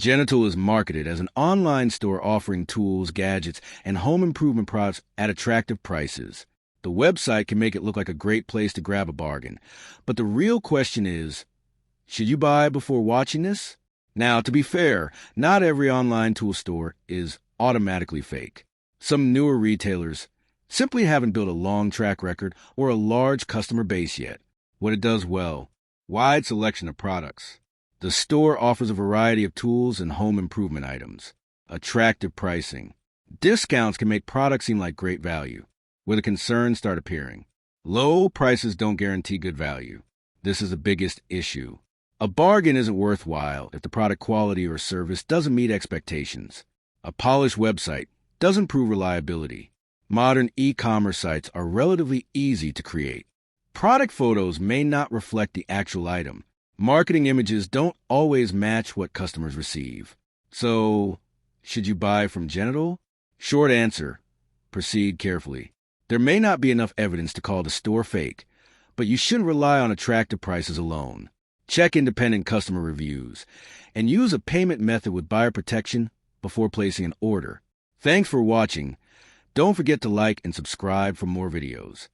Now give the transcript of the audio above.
Jenytool is marketed as an online store offering tools, gadgets, and home improvement products at attractive prices. The website can make it look like a great place to grab a bargain. But the real question is, should you buy before watching this? Now, to be fair, not every online tool store is automatically fake. Some newer retailers simply haven't built a long track record or a large customer base yet. What it does well: wide selection of products. The store offers a variety of tools and home improvement items. Attractive pricing. Discounts can make products seem like great value, where the concerns start appearing. Low prices don't guarantee good value. This is the biggest issue. A bargain isn't worthwhile if the product quality or service doesn't meet expectations. A polished website doesn't prove reliability. Modern e-commerce sites are relatively easy to create. Product photos may not reflect the actual item. Marketing images don't always match what customers receive. So, should you buy from Jenytool? Short answer: proceed carefully. There may not be enough evidence to call the store fake, but you shouldn't rely on attractive prices alone. Check independent customer reviews, and use a payment method with buyer protection before placing an order. Thanks for watching. Don't forget to like and subscribe for more videos.